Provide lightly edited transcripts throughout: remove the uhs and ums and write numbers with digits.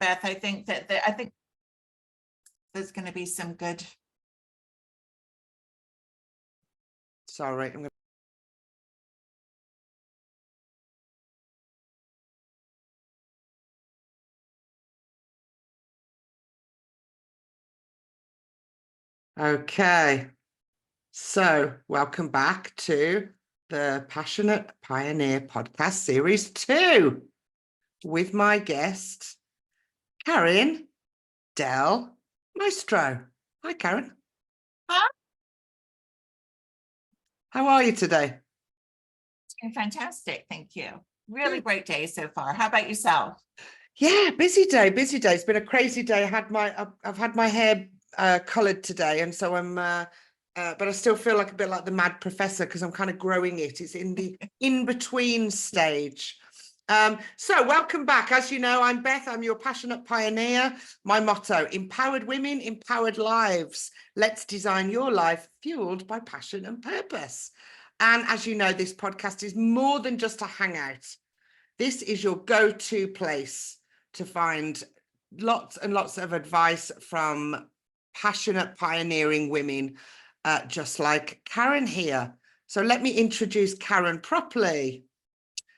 Beth. I think there's going to be some good. Sorry, I'm going Okay, so welcome back to the Passionate Pioneer podcast series 2 with my guest, KARIN Del Maestro. Hi, KARIN. Hi. How are you today? It's been fantastic. Thank you. Really great day so far. How about yourself? Yeah, busy day, busy day. It's been a crazy day. I've had my hair coloured today, and so I'm but I still feel like a bit like the mad professor because I'm kind of growing it. It's in the in-between stage. So welcome back. As you know, I'm Beth. I'm your passionate pioneer. My motto: empowered women, empowered lives. Let's design your life fueled by passion and purpose. And as you know, this podcast is more than just a hangout. This is your go-to place to find lots and lots of advice from passionate pioneering women, just like KARIN here. So let me introduce KARIN properly.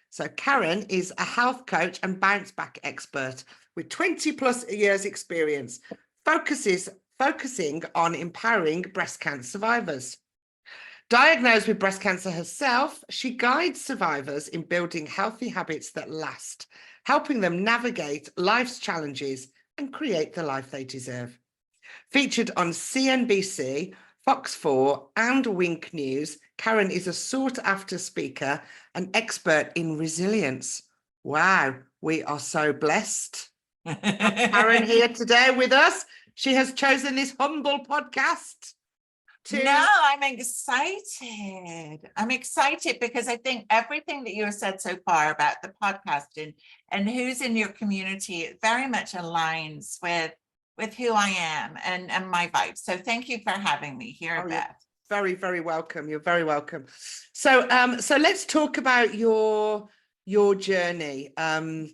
So KARIN is a health coach and bounce back expert with 20 plus years experience, focusing on empowering breast cancer survivors. Diagnosed with breast cancer herself, she guides survivors in building healthy habits that last, helping them navigate life's challenges and create the life they deserve. Featured on CNBC, Fox 4 and Wink News, KARIN is a sought-after speaker and expert in resilience. Wow, we are so blessed. KARIN here today with us. She has chosen this humble podcast. No, I'm excited. I'm excited because I think everything that you have said so far about the podcast and who's in your community, it very much aligns with who I am and my vibe. So thank you for having me here, Beth. Very, very welcome. You're very welcome. So so let's talk about your journey. And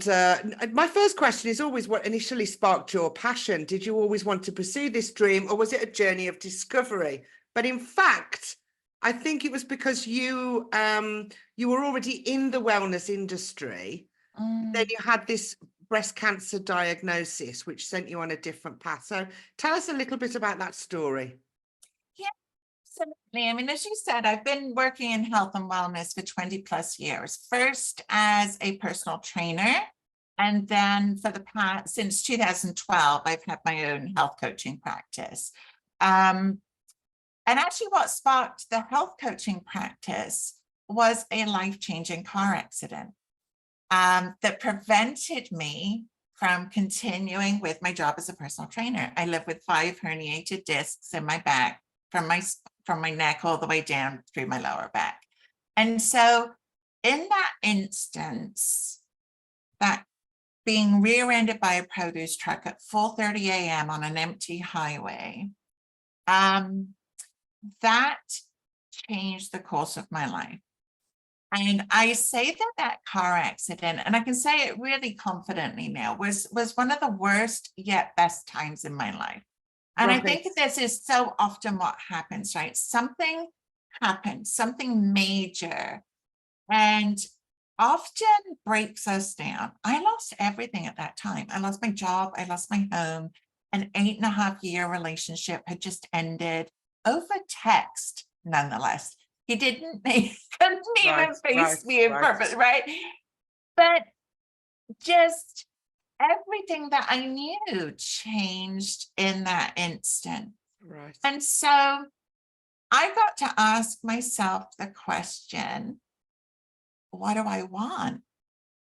my first question is always, what initially sparked your passion? Did you always want to pursue this dream, or was it a journey of discovery? But in fact, I think it was because you were already in the wellness industry. Then you had this breast cancer diagnosis, which sent you on a different path. So tell us a little bit about that story. Yeah, absolutely. I mean, as you said, I've been working in health and wellness for 20 plus years, first as a personal trainer. And then for the past, since 2012, I've had my own health coaching practice. And actually what sparked the health coaching practice was a life-changing car accident that prevented me from continuing with my job as a personal trainer. I live with 5 herniated discs in my back from my neck all the way down through my lower back. And so in that instance, that being rear-ended by a produce truck at 4:30 a.m. on an empty highway, that changed the course of my life. And I say that car accident, and I can say it really confidently now, was one of the worst yet best times in my life. And right. I think this is so often what happens, right? Something happens, something major, and often breaks us down. I lost everything at that time. I lost my job, I lost my home. An 8.5-year relationship had just ended over text, nonetheless. He couldn't even face me in purpose, right? But just everything that I knew changed in that instant. Right. And so I got to ask myself the question, what do I want?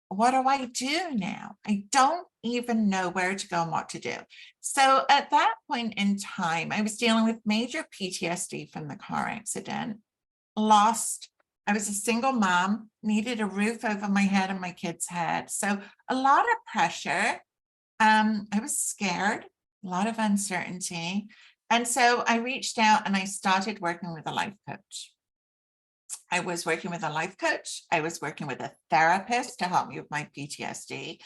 What do I do now? I don't even know where to go and what to do. So at that point in time, I was dealing with major PTSD from the car accident. I was a single mom, needed a roof over my head and my kids' head. So a lot of pressure. I was scared, a lot of uncertainty. And so I reached out and I started working with a life coach. I was working with a life coach. I was working with a therapist to help me with my PTSD.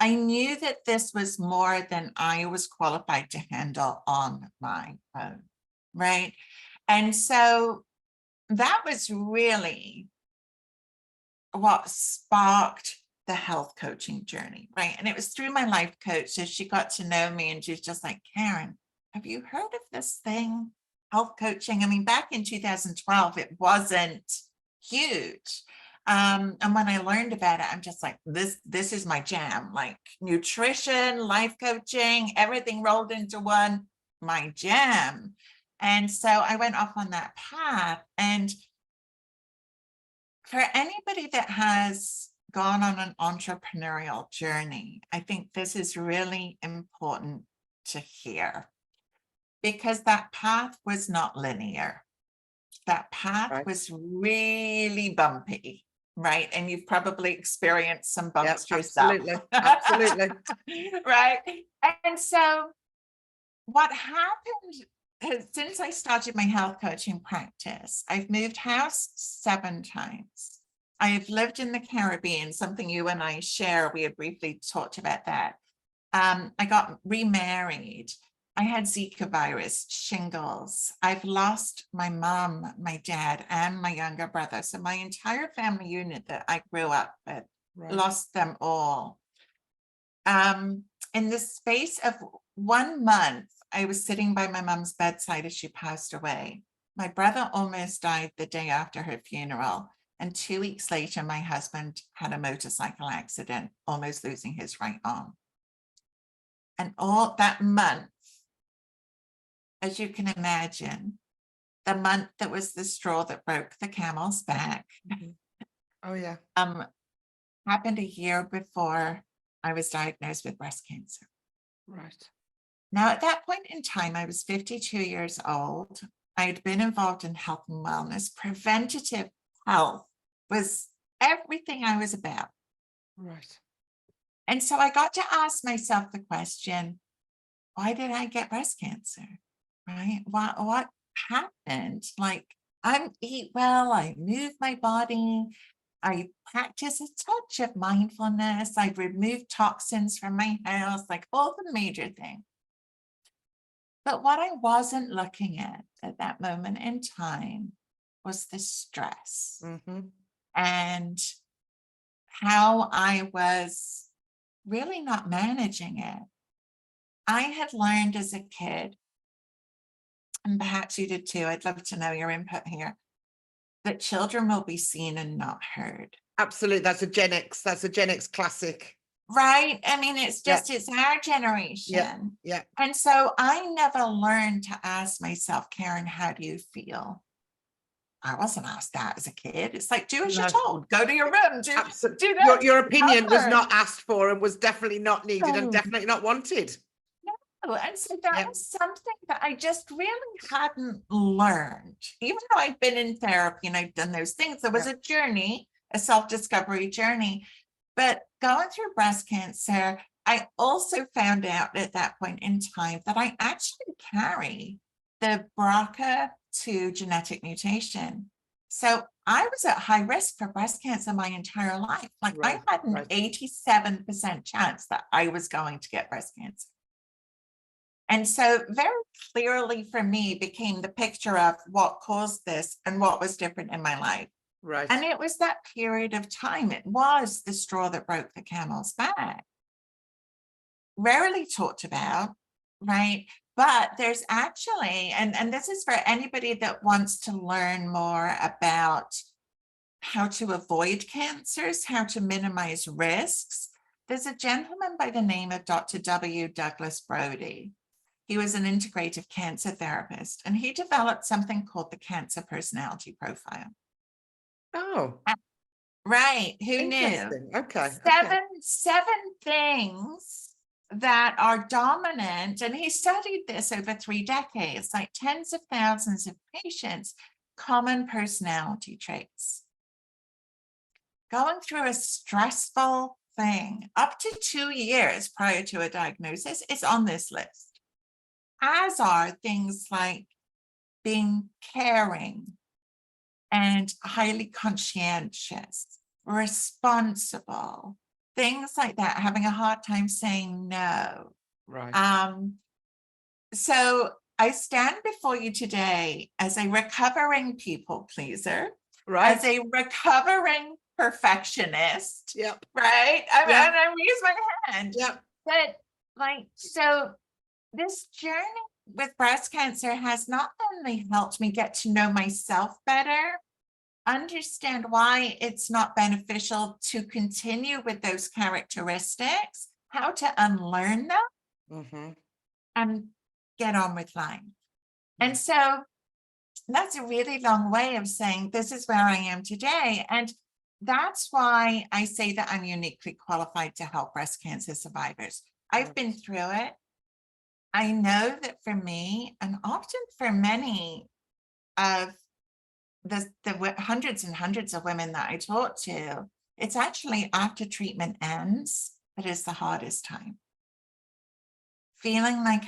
I knew that this was more than I was qualified to handle on my own, right? And so that was really what sparked the health coaching journey, right? And it was through my life coach. So she got to know me and she was just like, Karen, have you heard of this thing, health coaching? I mean, back in 2012, it wasn't huge. And when I learned about it, I'm just like, this is my jam, like nutrition, life coaching, everything rolled into one, my jam. And so I went off on that path. And for anybody that has gone on an entrepreneurial journey, I think this is really important to hear, because that path was not linear. That path was really bumpy, right? And you've probably experienced some bumps yourself. Absolutely. Right. And so what happened since I started my health coaching practice, I've moved house 7 times. I have lived in the Caribbean, something you and I share. We had briefly talked about that. I got remarried. I had Zika virus, shingles. I've lost my mom, my dad, and my younger brother. So my entire family unit that I grew up with, lost them all. In the space of 1 month, I was sitting by my mom's bedside as she passed away. My brother almost died the day after her funeral. And 2 weeks later, my husband had a motorcycle accident, almost losing his right arm. And all that month, as you can imagine, the month that was the straw that broke the camel's back. Oh, yeah. Happened a year before I was diagnosed with breast cancer. Right. Now, at that point in time, I was 52 years old. I had been involved in health and wellness. Preventative health was everything I was about. Right. And so I got to ask myself the question, why did I get breast cancer? Right? What happened? Like, I eat well, I move my body, I practice a touch of mindfulness, I remove toxins from my house, like all the major things. But what I wasn't looking at that moment in time was the stress and how I was really not managing it. I had learned as a kid, and perhaps you did too, I'd love to know your input here, that children will be seen and not heard. Absolutely. That's a Gen X classic. Right? I mean, it's just, it's our generation. Yeah. And so I never learned to ask myself, Karen, how do you feel? I wasn't asked that as a kid. It's like, do as you're told, go to your room, do that. Your opinion was not asked for and was definitely not needed and definitely not wanted. No, and so that was something that I just really hadn't learned. Even though I've been in therapy and I've done those things, there was a journey, a self-discovery journey. But going through breast cancer, I also found out at that point in time that I actually carry the BRCA2 genetic mutation. So I was at high risk for breast cancer my entire life. Like I had an 87% chance that I was going to get breast cancer. And so very clearly for me became the picture of what caused this and what was different in my life. Right. And it was that period of time. It was the straw that broke the camel's back. Rarely talked about, right? But there's actually, and this is for anybody that wants to learn more about how to avoid cancers, how to minimize risks. There's a gentleman by the name of Dr. 𝑑r. He was an integrative cancer therapist, and he developed something called the cancer personality profile. Oh, right. Who knew? Okay. Seven things that are dominant. And he studied this over 3 decades, like tens of thousands of patients, common personality traits. Going through a stressful thing up to 2 years prior to a diagnosis is on this list, as are things like being caring and highly conscientious, responsible, things like that, having a hard time saying no. Right. So I stand before you today as a recovering people pleaser, Right. as a recovering perfectionist, Yep. right? Yeah. And I raise my hand. Yep. But like, so this journey with breast cancer has not only helped me get to know myself better, understand why it's not beneficial to continue with those characteristics, how to unlearn them, Mm-hmm. and get on with life. And so that's a really long way of saying this is where I am today. And that's why I say that I'm uniquely qualified to help breast cancer survivors. I've been through it. I know that for me, and often for many of the hundreds and hundreds of women that I talk to, it's actually after treatment ends that is the hardest time. Feeling like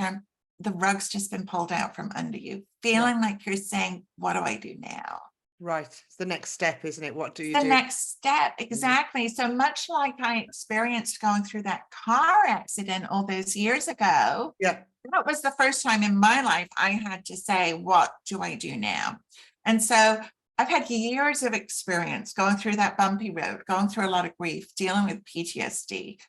the rug's just been pulled out from under you, feeling like you're saying, what do I do now? Right. It's the next step, isn't it? What do you The do? next step, exactly. So much like I experienced going through that car accident all those years ago, Yeah. that was the first time in my life I had to say, what do I do now? And so I've had years of experience going through that bumpy road, going through a lot of grief, dealing with PTSD,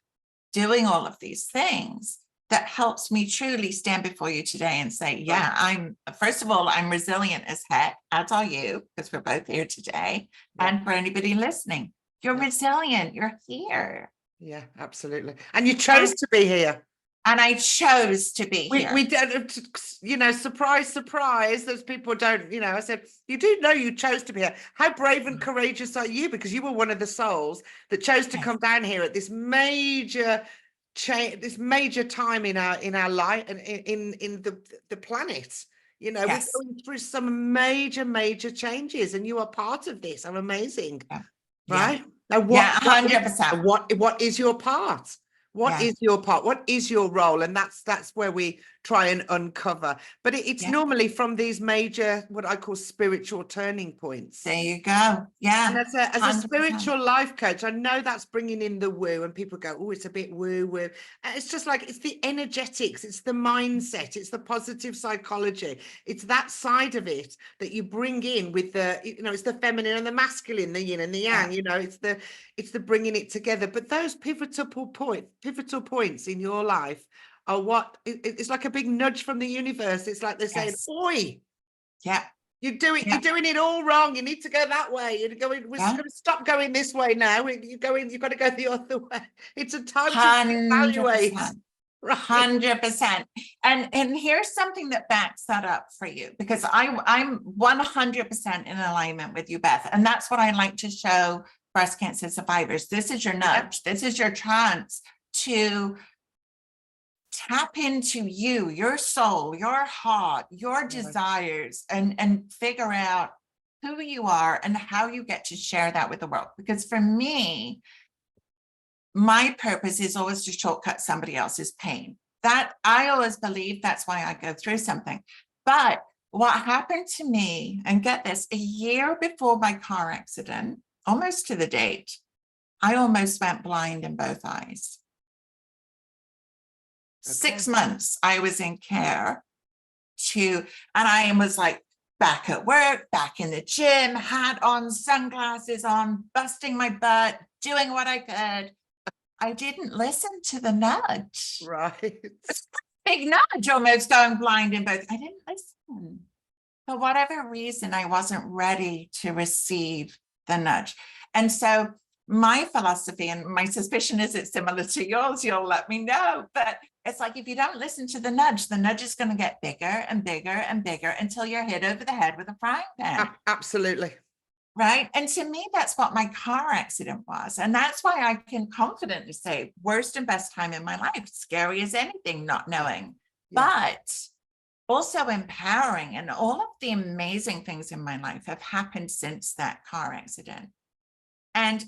doing all of these things that helps me truly stand before you today and say, yeah, first of all, I'm resilient as heck, as are you, because we're both here today. Yeah. And for anybody listening, you're resilient, you're here. Yeah, absolutely. And you chose to be here. And I chose to be here. We don't, you know, surprise, surprise, those people don't, you know, I said, you do know you chose to be here. How brave and courageous are you? Because you were one of the souls that chose to come down here at this major change, this major time in our life and in the planet. You know, we're going through some major changes, and you are part of this. I'm amazing. Right? Now, 100%. What is your part? What is your part? What is your role? And that's where we try and uncover. But it's normally from these major, what I call spiritual turning points. There you go. Yeah. And as a spiritual life coach, I know that's bringing in the woo, and people go, oh, it's a bit woo. And it's just like, it's the energetics, it's the mindset, it's the positive psychology. It's that side of it that you bring in with the, you know, it's the feminine and the masculine, the yin and the yang, you know, it's the bringing it together. But those pivotal points in your life are what, it's like a big nudge from the universe. It's like they're saying, oi, you're doing it all wrong. You need to go that way. You're going, we're going to stop going this way now. You've got to go the other way. It's a time to evaluate. 100%. And here's something that backs that up for you, because I'm 100% in alignment with you, Beth. And that's what I like to show breast cancer survivors. This is your nudge. This is your chance to tap into you, your soul, your heart, your desires, and figure out who you are and how you get to share that with the world. Because for me, my purpose is always to shortcut somebody else's pain. That I always believe that's why I go through something. But what happened to me, and get this, a year before my car accident, almost to the date, I almost went blind in both eyes. 6 months I was in care and I was like back at work, back in the gym, hat on, sunglasses on, busting my butt, doing what I could. I didn't listen to the nudge. Right. Big nudge, almost going blind in both. I didn't listen. For whatever reason, I wasn't ready to receive the nudge. And so my philosophy, and my suspicion is it's similar to yours, you'll let me know, but it's like, if you don't listen to the nudge is going to get bigger and bigger and bigger until you're hit over the head with a frying pan. Absolutely. Right. And to me, that's what my car accident was. And that's why I can confidently say worst and best time in my life, scary as anything, not knowing, but also empowering. And all of the amazing things in my life have happened since that car accident. And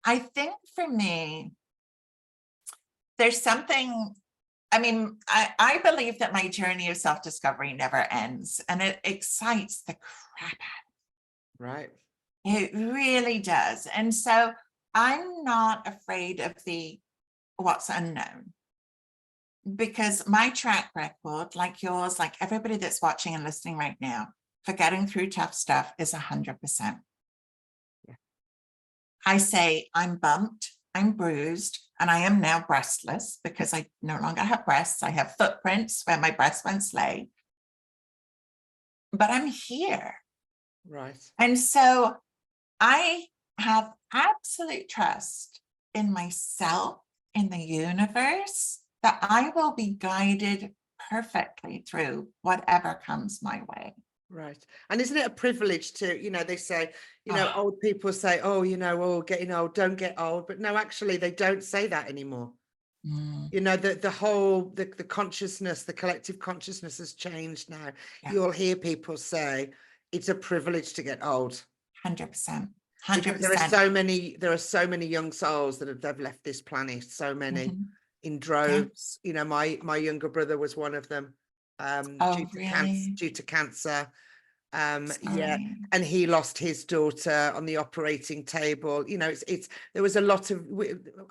I think for me, there's something, I mean, I believe that my journey of self-discovery never ends, and it excites the crap out of me. Right. It really does. And so I'm not afraid of what's unknown, because my track record, like yours, like everybody that's watching and listening right now, for getting through tough stuff is 100%. Yeah. I say I'm bumped, I'm bruised, and I am now breastless because I no longer have breasts. I have footprints where my breasts once lay, but I'm here. Right. And so I have absolute trust in myself, in the universe, that I will be guided perfectly through whatever comes my way. Right. And isn't it a privilege to, they say, old people say, oh, oh, getting old, don't get old. But no, actually, they don't say that anymore. The whole, the consciousness, the collective consciousness has changed now. Yeah. You'll hear people say it's a privilege to get old. 100%. 100%. There are so many young souls that have left this planet, so many in droves. Yeah. My younger brother was one of them. Due to cancer. Yeah, and he lost his daughter on the operating table. There was a lot of,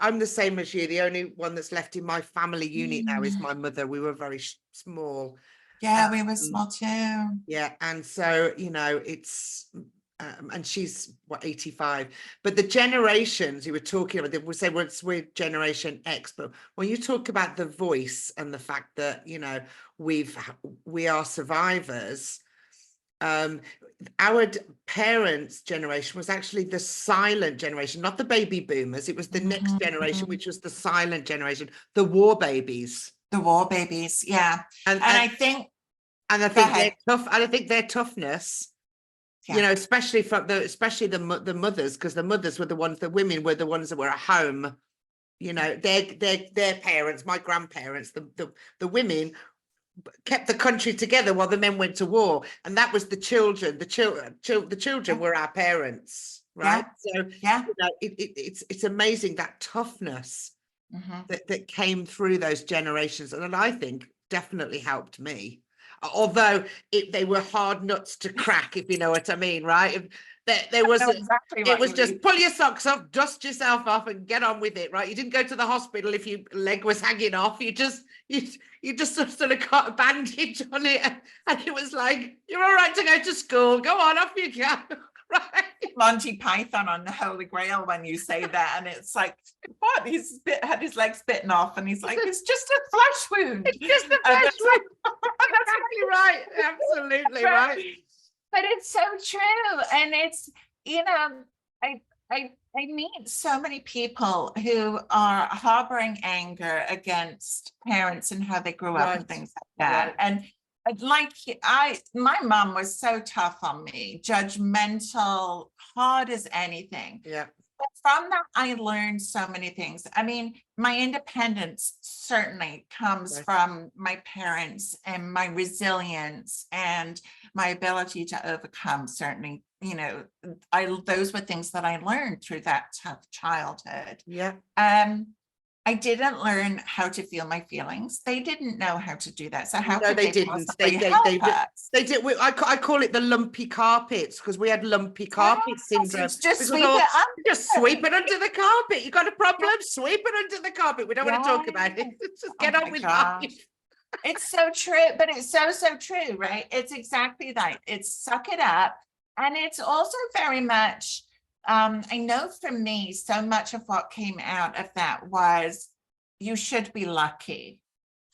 I'm the same as you. The only one that's left in my family unit now is my mother. We were very small. Yeah, we were small too. Yeah, and so it's and she's 85, but the generations you were talking about, we say we're Generation X, but when you talk about the voice and the fact that we are survivors, our parents' generation was actually the silent generation, not the baby boomers. It was the next generation, which was the silent generation, the war babies. The war babies, yeah. And I think they're tough. And I think their toughness, especially from the mothers, because the mothers were the ones, the women were the ones that were at home. Their parents, my grandparents, the women kept the country together while the men went to war, and that was the children. The children were our parents, right? So it's amazing that toughness that came through those generations, and I think definitely helped me. Although they were hard nuts to crack, if you know what I mean, right? There was it was just pull your socks off, dust yourself off, and get on with it, right? You didn't go to the hospital if your leg was hanging off. You just sort of got a bandage on it, and it was like, you're all right to go to school. Go on, off you go. Right? Monty Python on the Holy Grail when you say that, and it's like, what? He's had his legs bitten off, and he's like, it's just a flesh wound. It's just a flesh wound. That's exactly right. Absolutely right. But it's so true, and it's I meet so many people who are harboring anger against parents and how they grew up and things like that. And like my mom was so tough on me, judgmental, hard as anything. Yeah. But from that, I learned so many things. I mean, my independence certainly comes from my parents, and my resilience and my ability to overcome, certainly, those were things that I learned through that tough childhood. Yeah. I didn't learn how to feel my feelings. They didn't know how to do that. So how could they didn't. They did. I call it the lumpy carpets, because we had lumpy carpet syndrome. Just sweep it under. Just sweep it under the carpet. You got a problem? Sweep it under the carpet. We don't want to talk about it. Just get on with life. It's so true, but it's so true, right? It's exactly that. It's suck it up. And it's also very much, I know for me, so much of what came out of that was, you should be lucky.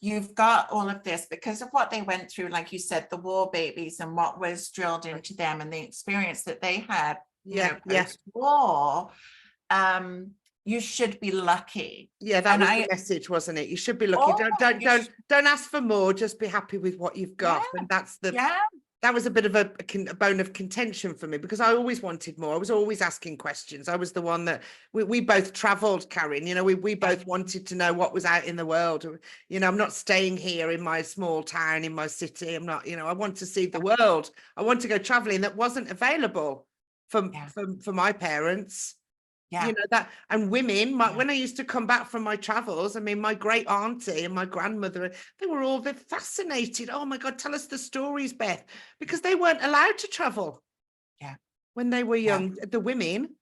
You've got all of this because of what they went through, like you said, the war babies and what was drilled into them and the experience that they had. Post-war. You should be lucky. Yeah, that was the message, wasn't it? You should be lucky. Don't ask for more. Just be happy with what you've got. And that's that was a bit of a bone of contention for me, because I always wanted more. I was always asking questions. I was the one that we both traveled, Karin. We both wanted to know what was out in the world. I'm not staying here in my small town, in my city. I'm not, I want to see the world. I want to go traveling. That wasn't available for my parents. Yeah. That, and women, when I used to come back from my travels, I mean, my great auntie and my grandmother, they're fascinated. Oh my God, tell us the stories, Beth, because they weren't allowed to travel. Yeah. When they were young, the women.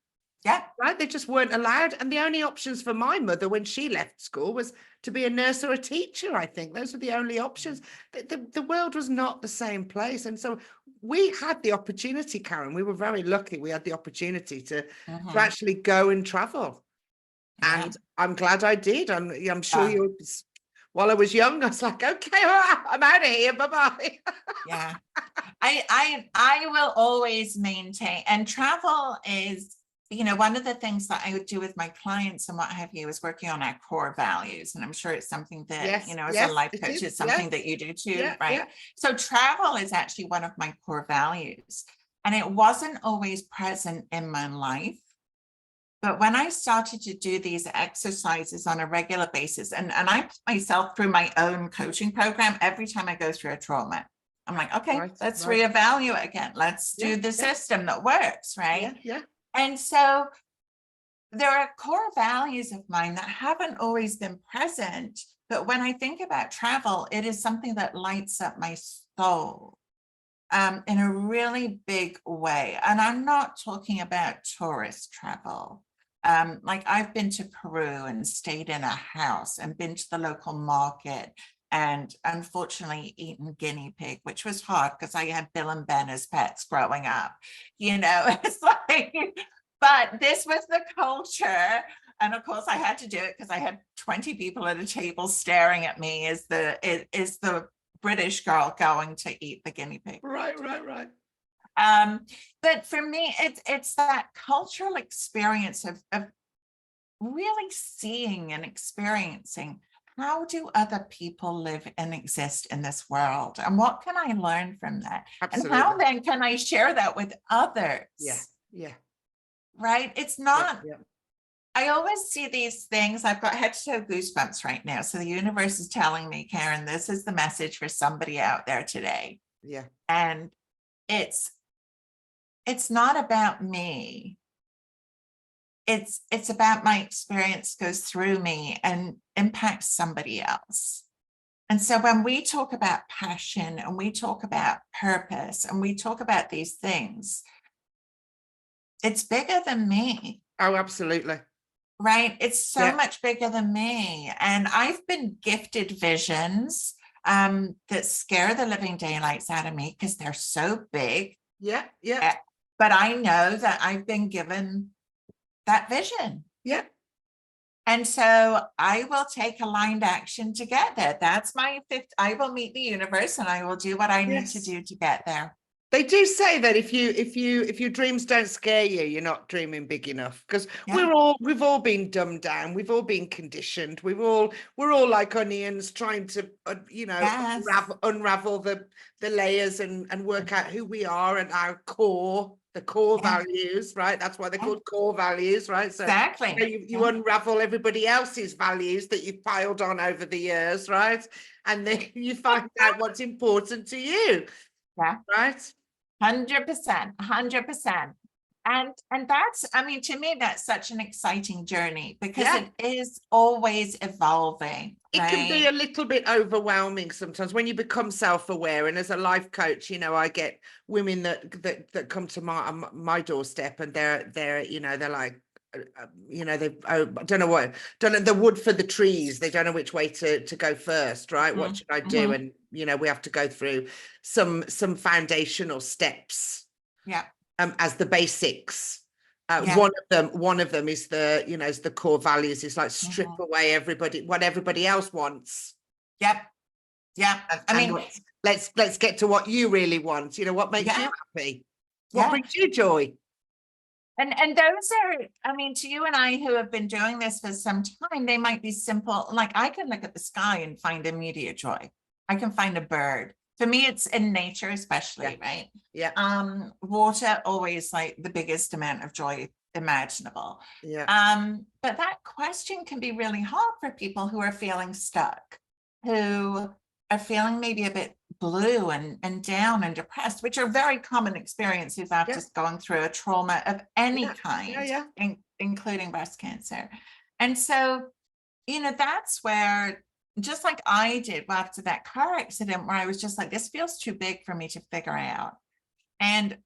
Yeah. Right? They just weren't allowed. And the only options for my mother when she left school was to be a nurse or a teacher, I think. Those were the only options. The world was not the same place. And so we had the opportunity, Karen. We were very lucky. We had the opportunity to actually go and travel. Yeah. And I'm glad I did. I'm sure you, while I was young, I was like, okay, all right, I'm out of here. Bye-bye. Yeah. I will always maintain, and travel is, one of the things that I would do with my clients and what have you is working on our core values. And I'm sure it's something that, as a life coach, it's something that you do too, right? Yeah. So travel is actually one of my core values. And it wasn't always present in my life. But when I started to do these exercises on a regular basis, and I put myself through my own coaching program every time I go through a trauma, I'm like, okay, let's reevaluate again. Let's do the system that works, right? Yeah. And so there are core values of mine that haven't always been present. But when I think about travel, it is something that lights up my soul in a really big way. And I'm not talking about tourist travel. Like I've been to Peru and stayed in a house and been to the local market and unfortunately eaten guinea pig, which was hard because I had Bill and Ben as pets growing up. It's like, but this was the culture. And of course I had to do it because I had 20 people at a table staring at me as the British girl going to eat the guinea pig. Right. But for me, it's that cultural experience of really seeing and experiencing how do other people live and exist in this world, and what can I learn from that? Absolutely. And how then can I share that with others? Yeah. Right? It's not. Yeah. I always see these things. I've got head to toe goosebumps right now. So the universe is telling me, Karen, this is the message for somebody out there today. Yeah. And it's not about me. It's about my experience goes through me and impacts somebody else. And so when we talk about passion and we talk about purpose and we talk about these things, it's bigger than me. Oh, absolutely. Right? It's so much bigger than me. And I've been gifted visions that scare the living daylights out of me because they're so big. Yeah. But I know that I've been given that vision. Yeah. And so I will take aligned action to get there. That's my fifth. I will meet the universe and I will do what I need to do to get there. They do say that if your dreams don't scare you, you're not dreaming big enough, because we've all been dumbed down, we've all been conditioned, we're all like onions trying to unravel the layers and work out who we are and our core, the core values, right? That's why they're called core values, right? So exactly. You unravel everybody else's values that you've piled on over the years, right? And then you find out what's important to you. Yeah. Right. 100%, 100%. And that's, I mean, to me, that's such an exciting journey because it is always evolving. It can be a little bit overwhelming sometimes when you become self-aware. And as a life coach, I get women that come to my doorstep and they're like, I don't know the wood for the trees. They don't know which way to go first, right? What should I do? And we have to go through some foundational steps. Yeah. As the basics. One of them is is the core values. It's like strip away what everybody else wants. Yep. Yeah. I mean, let's get to what you really want. What makes you happy? What brings you joy? And those are, I mean, to you and I who have been doing this for some time, they might be simple. Like I can look at the sky and find immediate joy. I can find a bird. For me, it's in nature, especially, right? Yeah. Water, always like the biggest amount of joy imaginable. Yeah. But that question can be really hard for people who are feeling stuck, who are feeling maybe a bit blue and down and depressed, which are very common experiences after going through a trauma of any kind, including breast cancer. And so, that's where, just like I did after that car accident, where I was just like, this feels too big for me to figure out. And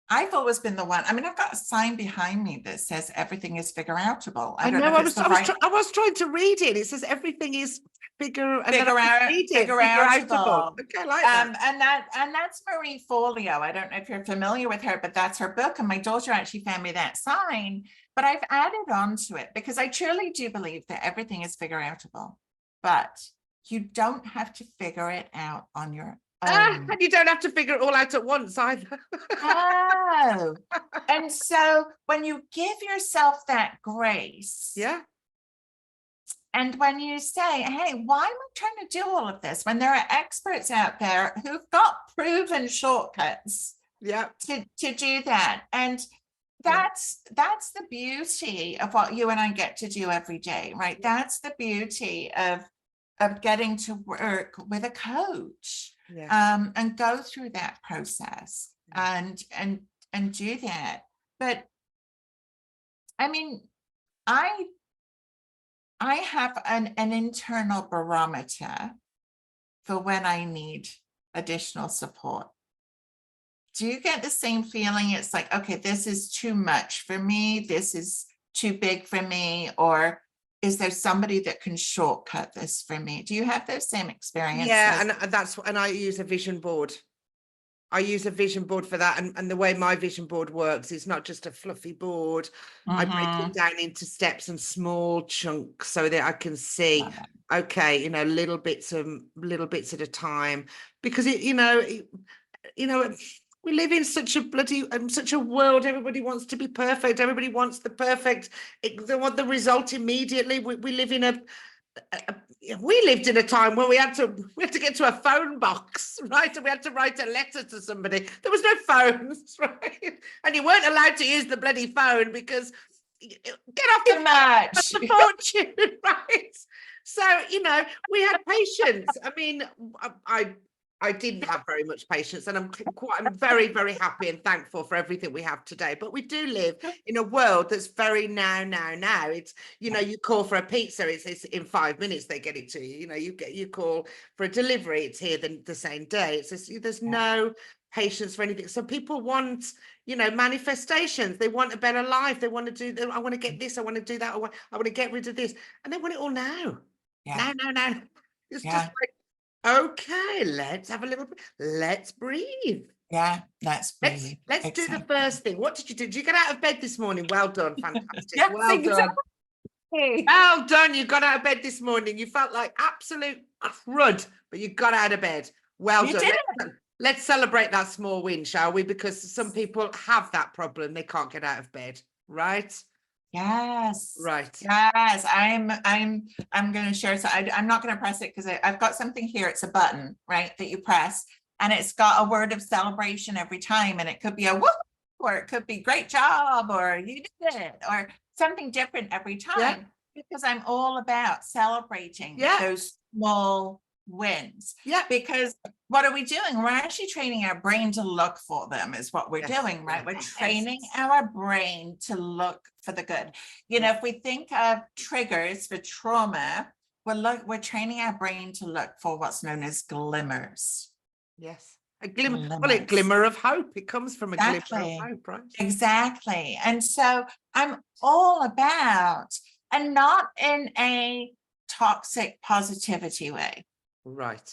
I've always been the one. I mean, I've got a sign behind me that says everything is figure outable. I don't know. know if it's the right I was trying to read it. It says everything is figure, and then I could read it, figure outable. outable. Okay, I like that. And that's Marie Forleo. I don't know if you're familiar with her, but that's her book. And my daughter actually found me that sign. But I've added on to it because I truly do believe that everything is figure outable. But you don't have to figure it out on your own. And you don't have to figure it all out at once either. Oh. And so when you give yourself that grace, Yeah. and when you say, hey, why am I trying to do all of this? When there are experts out there who've got proven shortcuts Yeah. to do that. And that's the beauty of what you and I get to do every day, right? That's the beauty of getting to work with a coach, and go through that process and do that. But I mean, I have an internal barometer for when I need additional support. Do you get the same feeling? It's like, okay, this is too much for me. This is too big for me. Or is there somebody that can shortcut this for me? Do you have those same experiences? Yeah, and I use a vision board. I use a vision board for that. And the way my vision board works, it's not just a fluffy board. I break it down into steps and small chunks so that I can see, okay, you know, little bits at a time, because we live in such a such a world. Everybody wants to be perfect. Everybody wants the perfect. They want the result immediately. We live in we lived in a time where we had to get to a phone box, right? And we had to write a letter to somebody. There was no phones, right? And you weren't allowed to use the bloody phone because get off too much. the fortune, right? So, we had patience. I mean, I didn't have very much patience, and I'm very, very happy and thankful for everything we have today. But we do live in a world that's very now. It's, you call for a pizza, it's in 5 minutes they get it to you. You call for a delivery, it's here the same day. It's just, there's no patience for anything. So people want, manifestations. They want a better life. They want to do, I want to get this, I want to do that, I want to get rid of this, and they want it all now. Now. It's just like, okay, let's have a little bit. Let's breathe. Yeah, let's breathe. Let's do the first thing. What did you do? Did you get out of bed this morning? Well done. Fantastic. Yes, well done. Well done. You got out of bed this morning. You felt like absolute crud, but you got out of bed. Well done. Let's celebrate that small win, shall we? Because some people have that problem. They can't get out of bed, right? Yes. Right. Yes. I'm going to share. So I'm not going to press it because I've got something here. It's a button, right, that you press, and it's got a word of celebration every time. And it could be a whoop, or it could be great job, or you did it, or something different every time, because I'm all about celebrating those small wins. Because what are we doing? We're actually training our brain to look for them, is what we're doing, right? We're training our brain to look for the good. If we think of triggers for trauma, we're training our brain to look for what's known as glimmers. Yes. A glimmer. Well, a glimmer of hope. It comes from a glimmer of hope, right? Exactly. And so I'm all about, and not in a toxic positivity way. Right.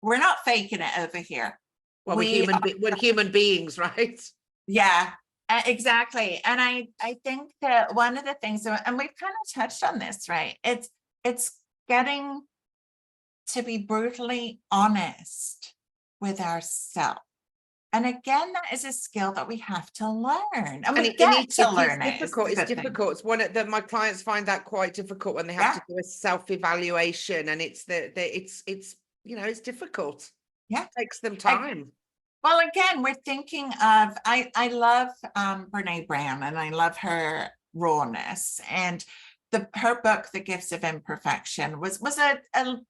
We're not faking it over here. Well, we're human beings, right? Yeah, exactly. And I think that one of the things, and we've kind of touched on this, right? It's getting to be brutally honest with ourselves. And again, that is a skill that we have to learn, and we get to learn it. It's difficult. It's one that my clients find that quite difficult when they have to do a self-evaluation, and it's difficult. It takes them time. Well, again, we're thinking of, I love Brene Brown, and I love her rawness, and her book, The Gifts of Imperfection, was a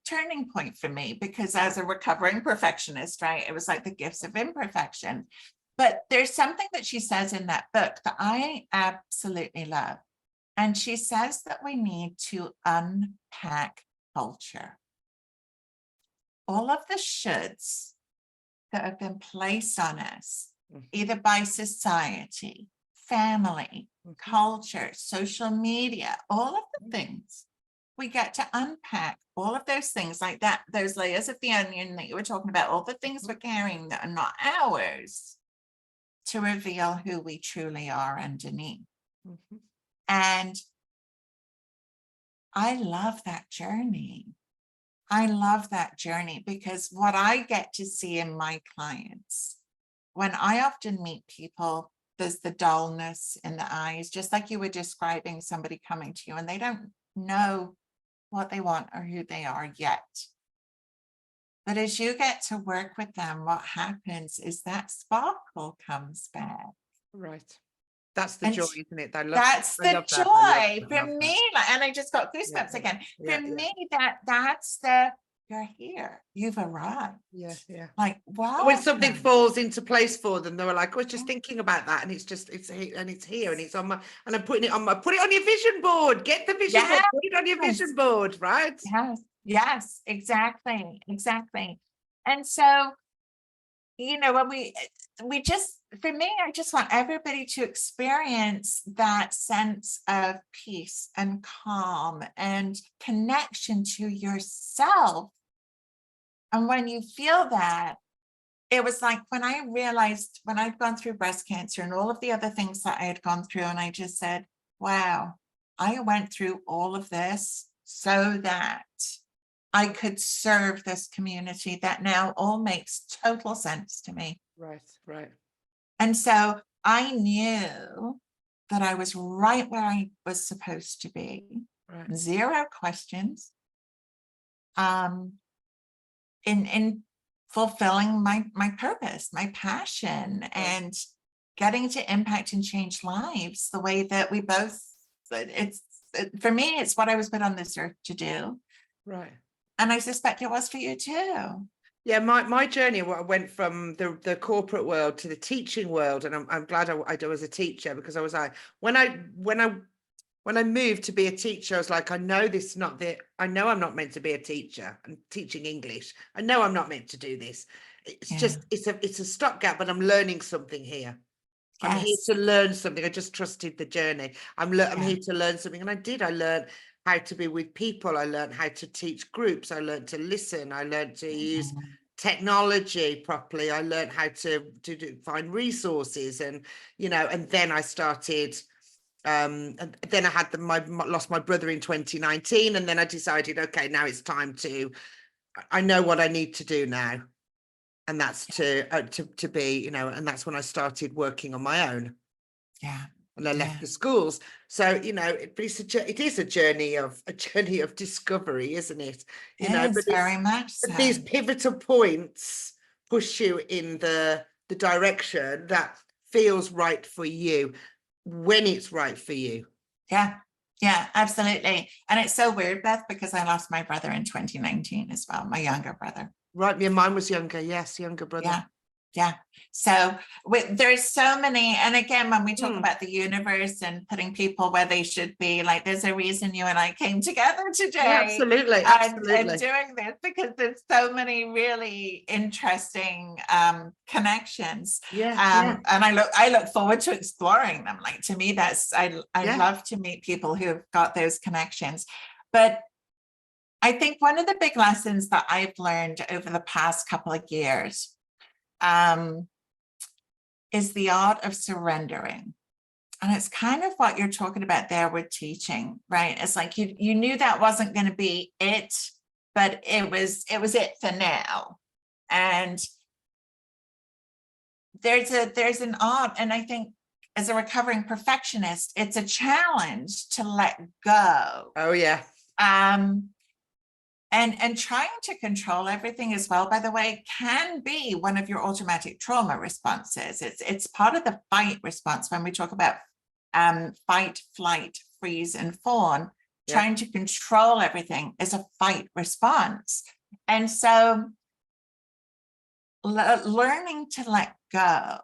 turning point for me, because as a recovering perfectionist, right, it was like the gifts of imperfection. But there's something that she says in that book that I absolutely love. And she says that we need to unpack culture. All of the shoulds that have been placed on us either by society, family, culture, social media, all of the things. We get to unpack all of those things like that, those layers of the onion that you were talking about, all the things we're carrying that are not ours, to reveal who we truly are underneath. And I love that journey. I love that journey because what I get to see in my clients, when I often meet people, there's the dullness in the eyes, just like you were describing somebody coming to you and they don't know what they want or who they are yet. But as you get to work with them, what happens is that sparkle comes back. Right. That's the And joy, isn't it? That's the joy for me. Like, and I just got goosebumps again. For me, that's the, you're here, you've arrived. Yeah. Like, wow. When something falls into place for them, they were like, I was just thinking about that, and it's here, and it's on my, and I'm putting it on my, put it on your vision board. Get the vision board, put it on your vision board, right? Yes, exactly. And so, you know, when we just, for me, I just want everybody to experience that sense of peace and calm and connection to yourself. And when you feel that, it was like when I realized, when I'd gone through breast cancer and all of the other things that I had gone through, and I just said, wow, I went through all of this so that I could serve this community. That now all makes total sense to me. Right. And so I knew that I was right where I was supposed to be. Zero questions. In fulfilling my purpose, my passion, and getting to impact and change lives the way that we both, for me, it's what I was put on this earth to do. Right. And I suspect it was for you too. Yeah, my journey, I went from the corporate world to the teaching world, and I'm glad I was a teacher, because I was like, when I moved to be a teacher, I was like, I know I'm not meant to be a teacher. I'm teaching English. I know I'm not meant to do this. It's just, it's a stopgap, but I'm learning something here. I'm here to learn something. I just trusted the journey. I'm here to learn something. And I did. I learned how to be with people. I learned how to teach groups. I learned to listen. I learned to use technology properly. I learned how to find resources, and, you know, and then I started, and then I had lost my brother in 2019. And then I decided, okay, now it's time I know what I need to do now. And that's to be, you know, and that's when I started working on my own. And I left the schools. So, you know, it is a journey of discovery, isn't it? You know, but very much so. These pivotal points push you in the direction that feels right for you, when it's right for you. Yeah, absolutely. And it's so weird, Beth, because I lost my brother in 2019 as well, my younger brother. Right, yeah, mine was younger. Yes, younger brother. Yeah. So there's so many, and again, when we talk about the universe and putting people where they should be, like, there's a reason you and I came together today. Yeah, absolutely. And doing this, because there's so many really interesting connections. And I look forward to exploring them. Like, to me, I love to meet people who've got those connections. But I think one of the big lessons that I've learned over the past couple of years is the art of surrendering. And it's kind of what you're talking about there with teaching, right? It's like you knew that wasn't going to be it, but it was it for now. And there's an art, and I think as a recovering perfectionist, it's a challenge to let go. Oh yeah. And trying to control everything as well, by the way, can be one of your automatic trauma responses. It's part of the fight response when we talk about fight, flight, freeze, and fawn. Trying to control everything is a fight response. And so learning to let go,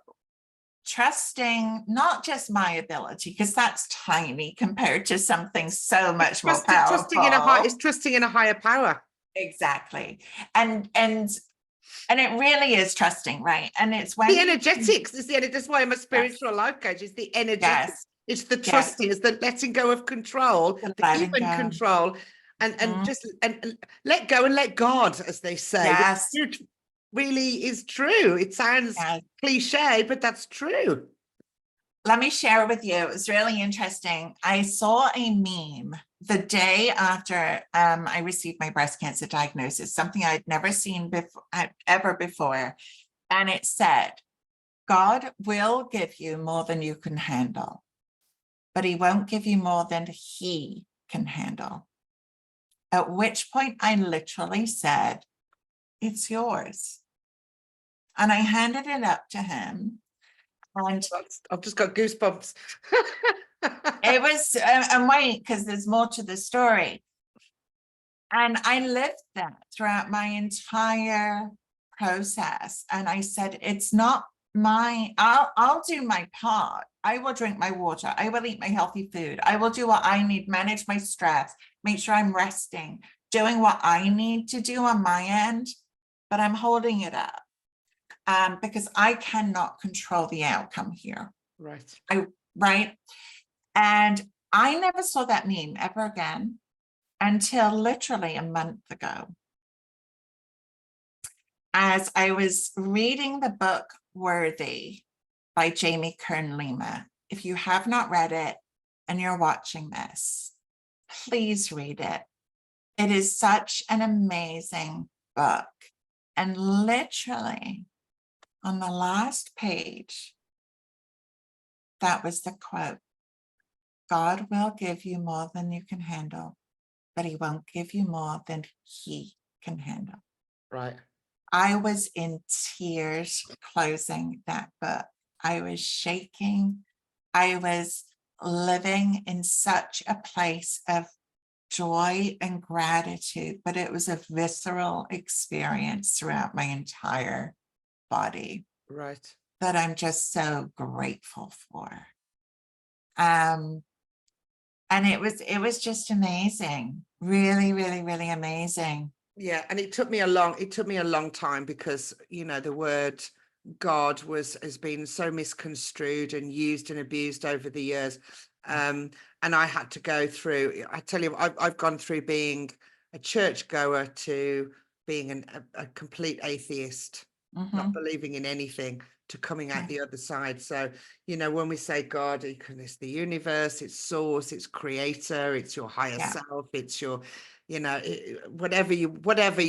trusting not just my ability, because that's tiny compared to something so much more powerful. Trusting in a higher power. Exactly. And And it really is trusting, right? And it's when The energetics is that's why I'm a spiritual life coach. It's the energetics. Yes. It's the trusting, it's the letting go of control, The the letting human go. control, and Mhm. just and let go and let God, as they say. Yes. Which really is true. It sounds Yes. cliche, but that's true. Let me share with you. It was really interesting. I saw a meme the day after I received my breast cancer diagnosis, something I'd never seen before, ever before. And it said, God will give you more than you can handle, but he won't give you more than he can handle. At which point I literally said, it's yours. And I handed it up to him. And I've just got goosebumps. it was, and wait, because there's more to the story. And I lived that throughout my entire process. And I said, it's not my, I'll do my part. I will drink my water. I will eat my healthy food. I will do what I need, manage my stress, make sure I'm resting, doing what I need to do on my end, but I'm holding it up because I cannot control the outcome here. Right. Right. And I never saw that meme ever again until literally a month ago. As I was reading the book Worthy by Jamie Kern-Lima. If you have not read it and you're watching this, please read it. It is such an amazing book. And literally on the last page, that was the quote. God will give you more than you can handle, but he won't give you more than he can handle. Right. I was in tears closing that book. I was shaking. I was living in such a place of joy and gratitude, but it was a visceral experience throughout my entire body. Right. That I'm just so grateful for. And it was just amazing. Really, really, really amazing. Yeah, and it took me a long time because, you know, the word God has been so misconstrued and used and abused over the years. And I had to go through, I tell you, I've gone through being a churchgoer to being a complete atheist, not believing in anything, to coming out the other side. So, you know, when we say God, it's the universe, it's source, it's creator, it's your higher self, it's your, you know, whatever you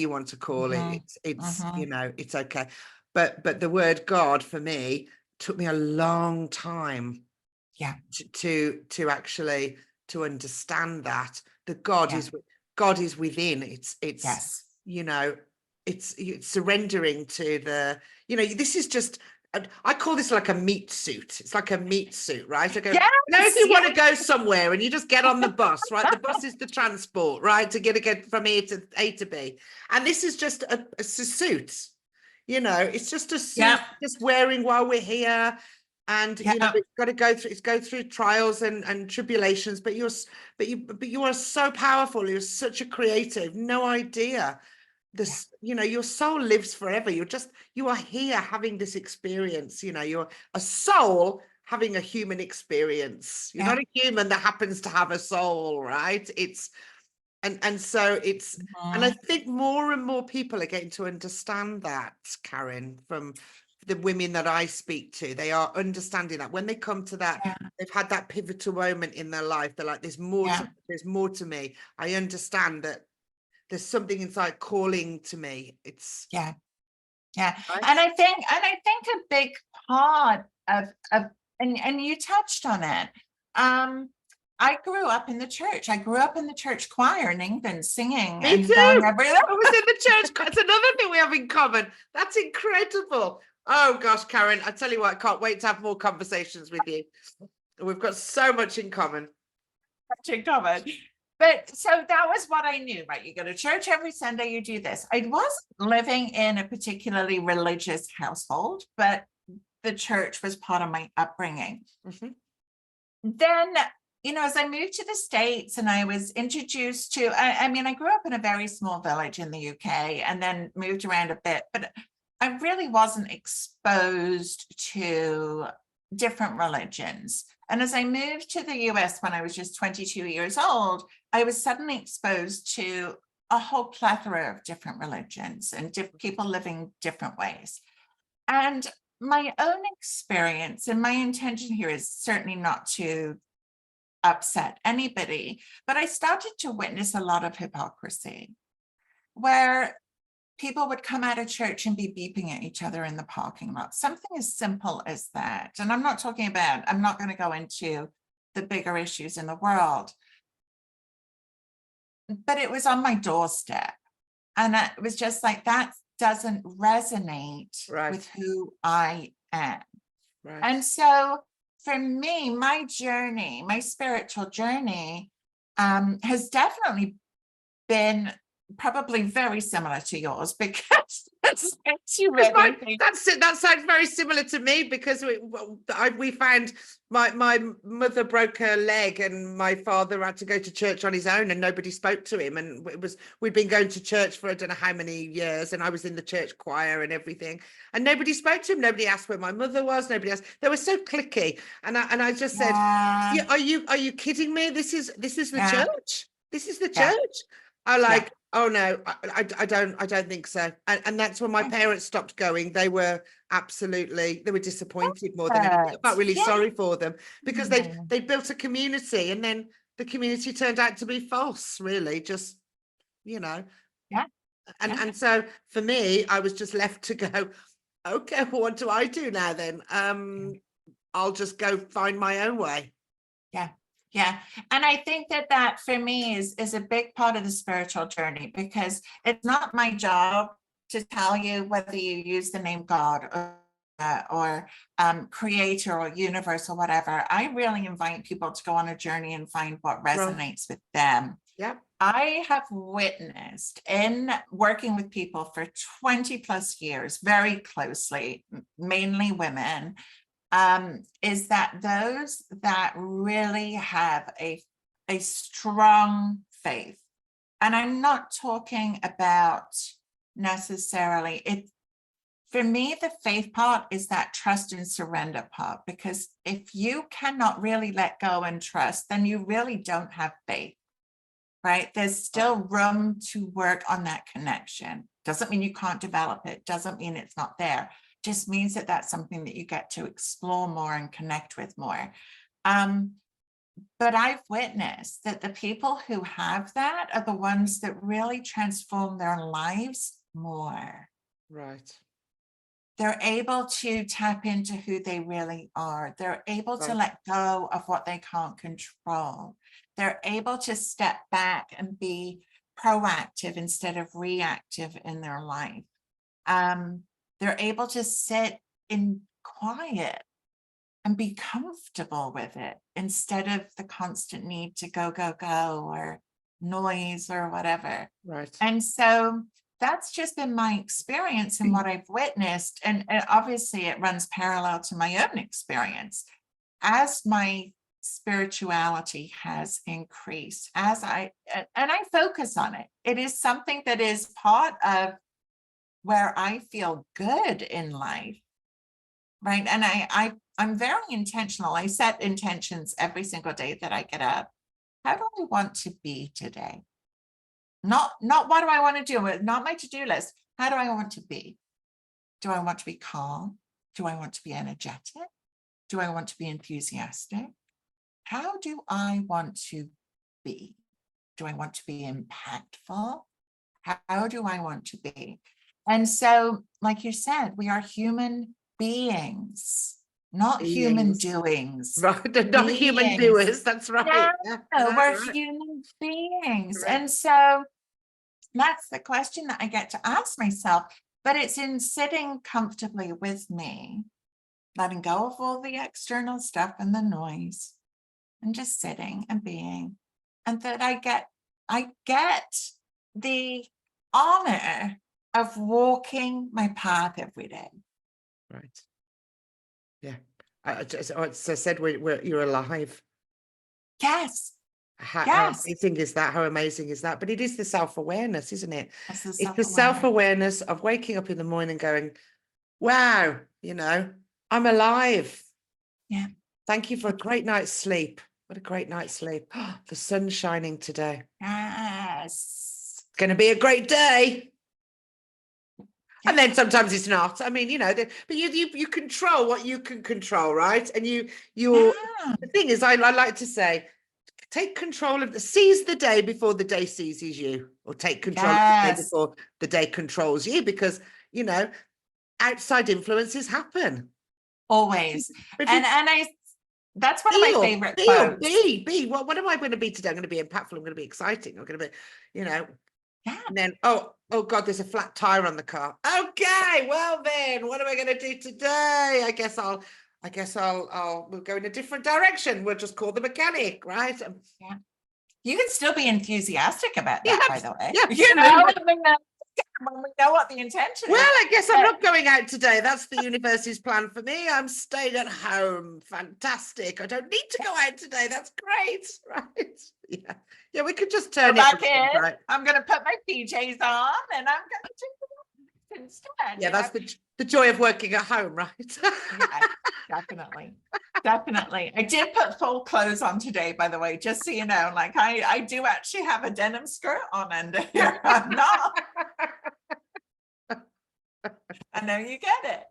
want to call it, it's you know, it's okay. But the word God for me took me a long time to actually to understand that God is within. It's you know, it's surrendering to the, you know, this is just, I call this like a meat suit. It's like a meat suit, right? I go, yes, you know, if you want to go somewhere and you just get on the bus, right? The bus is the transport, right? To get from A to B. And this is just a suit, you know, it's just a suit, just wearing while we're here. And you know, it's got to go through trials and tribulations, but you are so powerful. You're such a creative, no idea. This, you know, your soul lives forever. You are here having this experience. You know, you're a soul having a human experience. You're not a human that happens to have a soul, right? It's and so it's and I think more and more people are getting to understand that, Karin, from the women that I speak to. They are understanding that when they come to that, they've had that pivotal moment in their life. They're like, there's more to me. I understand that there's something inside calling to me. It's right? And I think a big part of and you touched on it. I grew up in the church. I grew up in the church choir in England, singing. Me too. I was in the church. It's another thing we have in common. That's incredible. Oh gosh, Karin, I tell you what, I can't wait to have more conversations with you. We've got so much in common. But so that was what I knew, right? You go to church every Sunday, you do this. I wasn't living in a particularly religious household, but the church was part of my upbringing. Then as I moved to the States and I was introduced to, I mean, I grew up in a very small village in the UK and then moved around a bit, but I really wasn't exposed to different religions. And as I moved to the US when I was just 22 years old, I was suddenly exposed to a whole plethora of different religions and people living different ways. And my own experience, and my intention here is certainly not to upset anybody, but I started to witness a lot of hypocrisy where people would come out of church and be beeping at each other in the parking lot. Something as simple as that. And I'm not going to go into the bigger issues in the world, but it was on my doorstep. And it was just like, that doesn't resonate with who I am. And so for me, my journey, my spiritual journey, has definitely been probably very similar to yours, because that sounds very similar to me, because we found my mother broke her leg and my father had to go to church on his own and nobody spoke to him, and we'd been going to church for I don't know how many years, and I was in the church choir and everything, and nobody spoke to him. Nobody asked where my mother was. Nobody asked. They were so cliquey, and I just said, yeah, are you kidding me? This is the church. This is the church. I like. Oh no, I don't think so. And that's when my parents stopped going. They were disappointed more than anything. I felt really sorry for them, because they built a community, and then the community turned out to be false, really, just, And so for me, I was just left to go, okay, well, what do I do now then? I'll just go find my own way. Yeah. And I think that for me is a big part of the spiritual journey, because it's not my job to tell you whether you use the name God or creator or universe or whatever. I really invite people to go on a journey and find what resonates with them. Yeah. I have witnessed, in working with people for 20 plus years, very closely, mainly women, is that those that really have a strong faith, and I'm not talking about necessarily it. For me, the faith part is that trust and surrender part, because if you cannot really let go and trust, then you really don't have faith, right? There's still room to work on that connection. Doesn't mean you can't develop it. Doesn't mean it's not there. Just means that that's something that you get to explore more and connect with more. But I've witnessed that the people who have that are the ones that really transform their lives more. Right. They're able to tap into who they really are. They're able to let go of what they can't control. They're able to step back and be proactive instead of reactive in their life. They're able to sit in quiet and be comfortable with it, instead of the constant need to go, go, go, or noise or whatever. Right. And so that's just been my experience and what I've witnessed. And obviously it runs parallel to my own experience. As my spirituality has increased, and I focus on it, it is something that is part of where I feel good in life, right? And I'm very intentional. I set intentions every single day that I get up. How do I want to be today? Not what do I want to do, not my to-do list. How do I want to be? Do I want to be calm? Do I want to be energetic? Do I want to be enthusiastic? How do I want to be? Do I want to be impactful? How do I want to be? And so, like you said, we are human beings, not human doings. Right, not human doers, that's right. No, we're human beings. Right. And so that's the question that I get to ask myself, but it's in sitting comfortably with me, letting go of all the external stuff and the noise, and just sitting and being, and that I get the honor of walking my path every day. Right. Yeah. I said you're alive. Yes. How Yes. amazing is that? How amazing is that? But it is the self-awareness, isn't it? It's the It's the self-awareness. self-awareness of waking up in the morning going, wow, you know, I'm alive. Yeah. Thank you for a great night's sleep. What a great night's sleep. The sun's shining today. Yes. It's going to be a great day. And then sometimes it's not. I mean, you know, but you control what you can control, right? And the thing is, I like to say, take control of seize the day before the day seizes you, or take control of the day before the day controls you, because, you know, outside influences happen. Always. That's one of my favorite quotes. Be. What am I going to be today? I'm going to be impactful. I'm going to be exciting. I'm going to be, you know. Yeah. And then, oh God, there's a flat tire on the car. Okay, well then, what am I going to do today? I guess we'll go in a different direction. We'll just call the mechanic, right? Yeah. You can still be enthusiastic about that, by the way. Yeah, you know, when we know what the intention well, is. I guess I'm not going out today. That's the universe's plan for me. I'm staying at home. Fantastic. I don't need to go out today. That's great, right? Yeah, we could just turn it back in. Right? I'm going to put my PJs on and I'm going to do it instead. Yeah, that's the joy of working at home, right? Yeah, definitely. I did put full clothes on today, by the way, just so you know. Like I do actually have a denim skirt on under here. I'm not. I know you get it.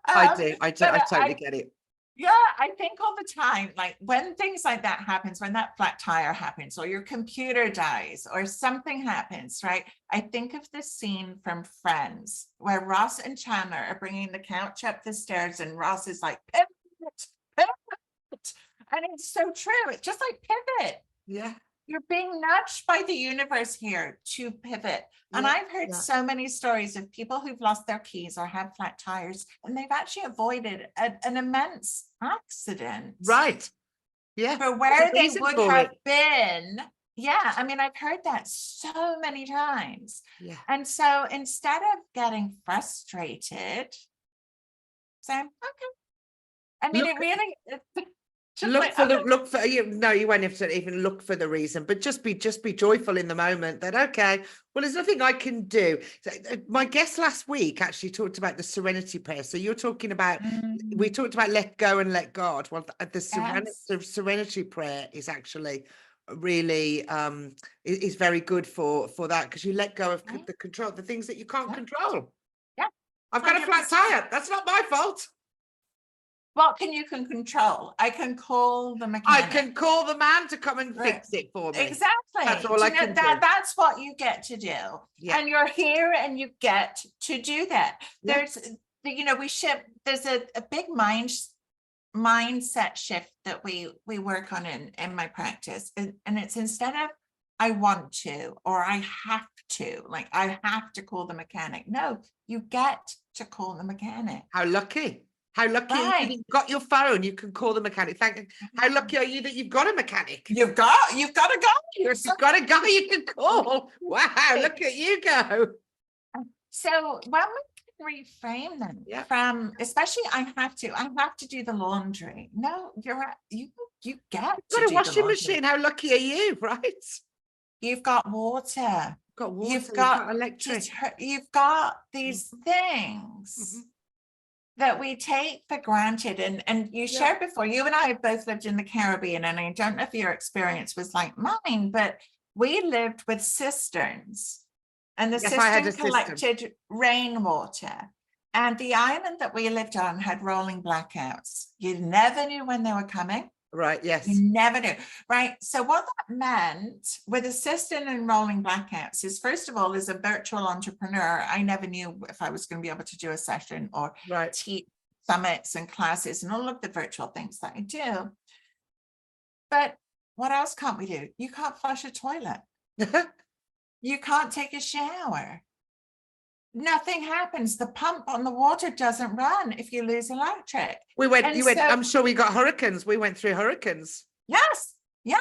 I do. I totally get it. Yeah, I think all the time, like when things like that happens, when that flat tire happens, or your computer dies, or something happens, right? I think of the scene from Friends where Ross and Chandler are bringing the couch up the stairs, and Ross is like, pivot. And it's so true. It's just like pivot. Yeah. You're being nudged by the universe here to pivot. And I've heard so many stories of people who've lost their keys or have flat tires, and they've actually avoided an immense accident. Right. Yeah. For where they would have been. Yeah. I mean, I've heard that so many times. Yeah. And so instead of getting frustrated, say, okay. I mean, it really... Look for you. No, you won't have to even look for the reason, but just be joyful in the moment that, okay, well, there's nothing I can do. So, my guest last week actually talked about the serenity prayer. So you're talking about, we talked about let go and let God. Well, the serenity prayer is actually really is very good for that, because you let go of the control, the things that you can't control. Yeah. I've got a flat tire. That's not my fault. What can control? I can call the mechanic. I can call the man to come and fix it for me. Exactly. That's all I can do. That's what you get to do. Yeah. And you're here and you get to do that. Yeah. There's a big mindset shift that we work on in my practice. And it's instead of I want to, or I have to, like I have to call the mechanic. No, you get to call the mechanic. How lucky. How lucky are you that you've got your phone, you can call the mechanic. How lucky are you that you've got a mechanic? You've got a guy you can call. Wow, look at you go. So when we reframe them from, especially I have to do the laundry. No, you get You've got a washing machine. How lucky are you, right? You've got water. You've got electric. You've got these things that we take for granted. And you shared before, you and I have both lived in the Caribbean, and I don't know if your experience was like mine, but we lived with cisterns, and the cistern collected rainwater. And the island that we lived on had rolling blackouts. You never knew when they were coming. Right, yes. You never knew, right? So what that meant with a cistern and rolling blackouts is, first of all, as a virtual entrepreneur, I never knew if I was going to be able to do a session or teach summits and classes and all of the virtual things that I do. But what else can't we do? You can't flush a toilet. You can't take a shower. Nothing happens. The pump on the water doesn't run if you lose electric. I'm sure we got hurricanes. We went through hurricanes. Yes. Yeah.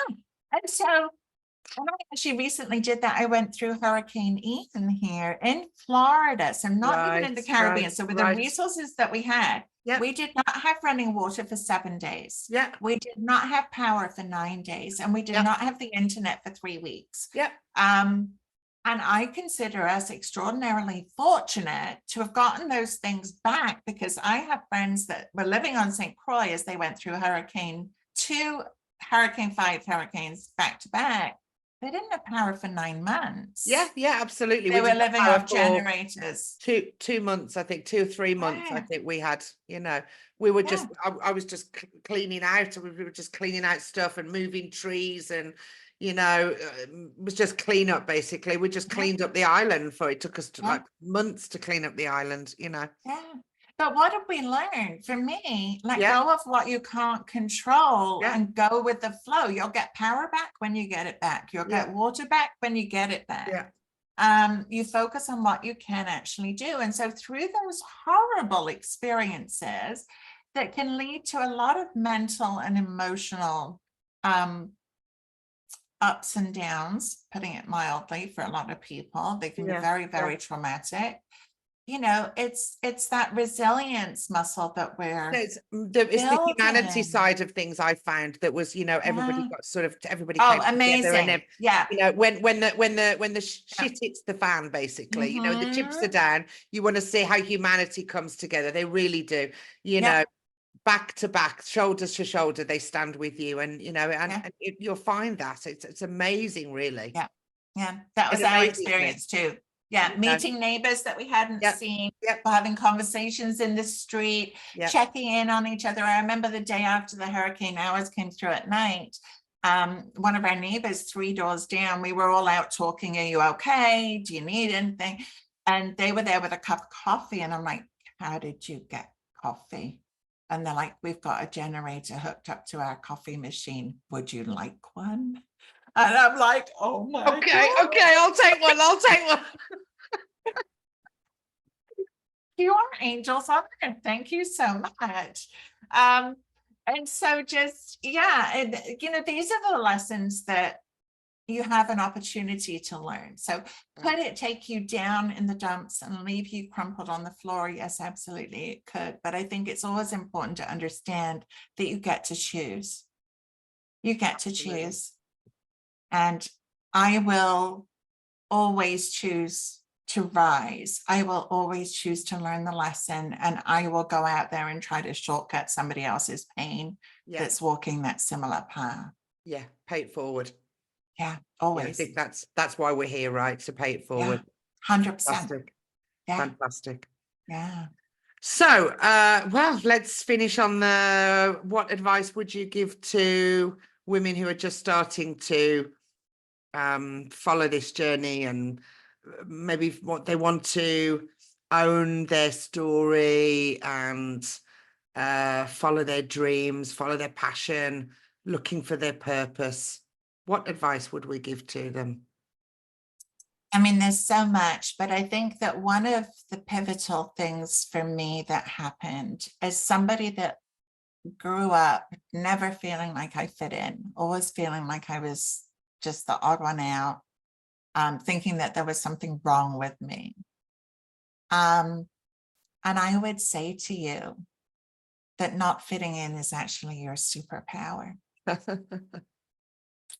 And so I actually recently did that. I went through Hurricane Ian here in Florida. So not even in the Caribbean. So with the resources that we had, Yeah. We did not have running water for 7 days. Yeah. We did not have power for 9 days, and we did Yeah. not have the internet for 3 weeks. Yeah. And I consider us extraordinarily fortunate to have gotten those things back, because I have friends that were living on St. Croix as they went through Hurricane 5 hurricanes back to back. They didn't have power for 9 months. Yeah, They absolutely. We were didn't have living power off for generators. 2 months, I think, 2 or 3 months. I Yeah. think we had, we were Yeah. just, I was just cleaning out. We were just cleaning out stuff and moving trees, and it was just clean up basically. We just Yeah. cleaned up the island it took us Yeah. like months to clean up the island. Yeah. But what did we learn? For me, let Yeah. go of what you can't control Yeah. and go with the flow. You'll get power back when you get it back. You'll Yeah. get water back when you get it back. Yeah. You focus on what you can actually do. And so through those horrible experiences that can lead to a lot of mental and emotional ups and downs, putting it mildly, for a lot of people, they can be Yeah. very, very traumatic. It's that resilience muscle that we're It's the humanity building. side of things. I found that was, everybody Yeah. got sort of, everybody Oh, came together, amazing. and Yeah. when the shit hits the fan, basically, the chips are down. You want to see how humanity comes together. They really do. Yeah. Back to back, shoulder to shoulder, they stand with you, and you'll find that it's amazing, really. Yeah. Yeah. That was It our amazes me. experience too. Yeah. Meeting neighbors that we hadn't seen, having conversations in the street, checking in on each other. I remember the day after the hurricane, hours came through at night. One of our neighbors 3 doors down, we were all out talking. Are you okay? Do you need anything? And they were there with a cup of coffee. And I'm like, how did you get coffee? And they're like, we've got a generator hooked up to our coffee machine. Would you like one? And I'm like, oh my God. Okay, I'll take one. You are angels on earth. Thank you so much. And so just, these are the lessons that you have an opportunity to learn. So could it take you down in the dumps and leave you crumpled on the floor? Yes, absolutely it could. But I think it's always important to understand that you get to choose. You get to choose. And I will always choose to rise. I will always choose to learn the lesson, and I will go out there and try to shortcut somebody else's pain that's walking that similar path. Yeah, pay it forward. Yeah, always. Yeah, I think that's why we're here, right? To pay it forward. 100%. Fantastic. Yeah. Fantastic. Yeah. So, well, let's finish on what advice would you give to women who are just starting to follow this journey, and maybe what they want to own their story and follow their dreams, follow their passion, looking for their purpose? What advice would we give to them? I mean, there's so much, but I think that one of the pivotal things for me that happened as somebody that grew up never feeling like I fit in, always feeling like I was just the odd one out, thinking that there was something wrong with me. And I would say to you that not fitting in is actually your superpower.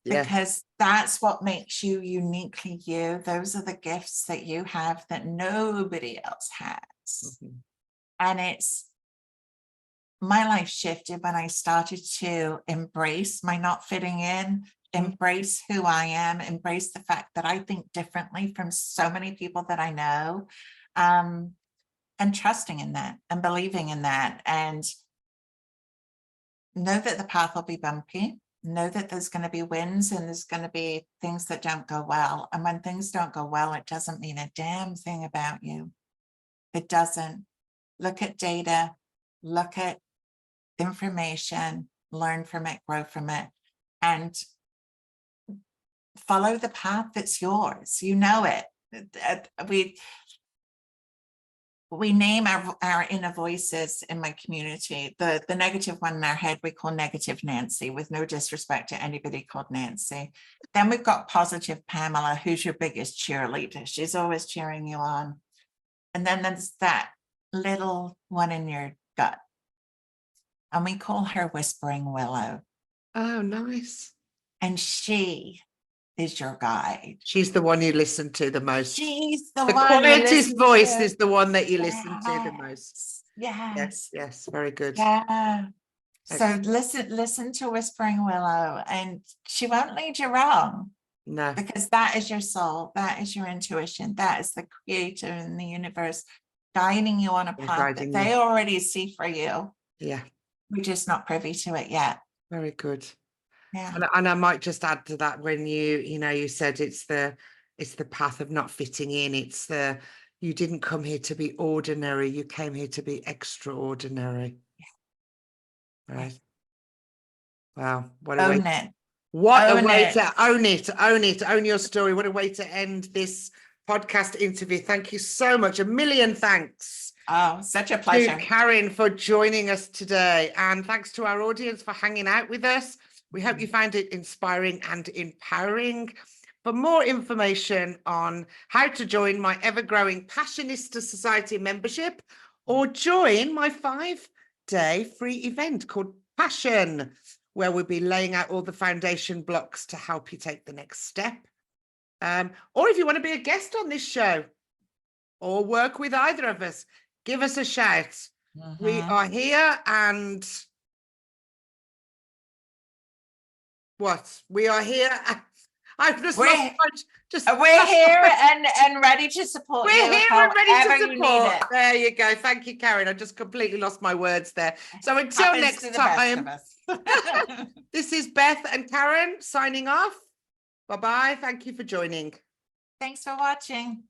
Because that's what makes you uniquely you. Those are the gifts that you have that nobody else has. And my life shifted when I started to embrace my not fitting in, embrace who I am, embrace the fact that I think differently from so many people that I know, and trusting in that and believing in that, and know that the path will be bumpy. Know that there's going to be wins and there's going to be things that don't go well. And when things don't go well, it doesn't mean a damn thing about you. It doesn't. Look at data, look at information, learn from it, grow from it, and follow the path that's yours. You know it. We name our inner voices in my community. The negative one in our head we call negative Nancy, with no disrespect to anybody called Nancy. Then we've got positive Pamela, who's your biggest cheerleader. She's always cheering you on. And then there's that little one in your gut and we call her Whispering Willow. Oh, nice. And she is your guide. She's the one you listen to the most. She's the The one you quietest listen voice to. is the one that you listen to the most. Yes. Yes, yes, very good. Yeah. So Excellent. listen to Whispering Willow, and she won't lead you wrong, No, because that is your soul, that is your intuition, that is the creator in the universe guiding you on a they're path that guiding they you. already see for you. Yeah, We're just not privy to it yet. very good. Yeah. And I might just add to that, when you said it's the path of not fitting in. It's you didn't come here to be ordinary, you came here to be extraordinary. Right. Wow, what a way. Own it. What a Own way it. to own it, own your story. What a way to end this podcast interview. Thank you so much. A million thanks. Oh, such a To pleasure. KARIN for joining us today. And thanks to our audience for hanging out with us. We hope you found it inspiring and empowering. For more information on how to join my ever-growing Passionista Society membership, or join my 5-day free event called Passion, where we'll be laying out all the foundation blocks to help you take the next step. Or if you want to be a guest on this show or work with either of us, give us a shout. We are here, and what? We are here. I've just lost my, we're here and ready to support we're you. here and ready to however you need support. it. There you go. Thank you, KARIN. I just completely lost my words there. So until Happens next to the best time, of us. this is Beth and KARIN signing off. Bye-bye. Thank you for joining. Thanks for watching.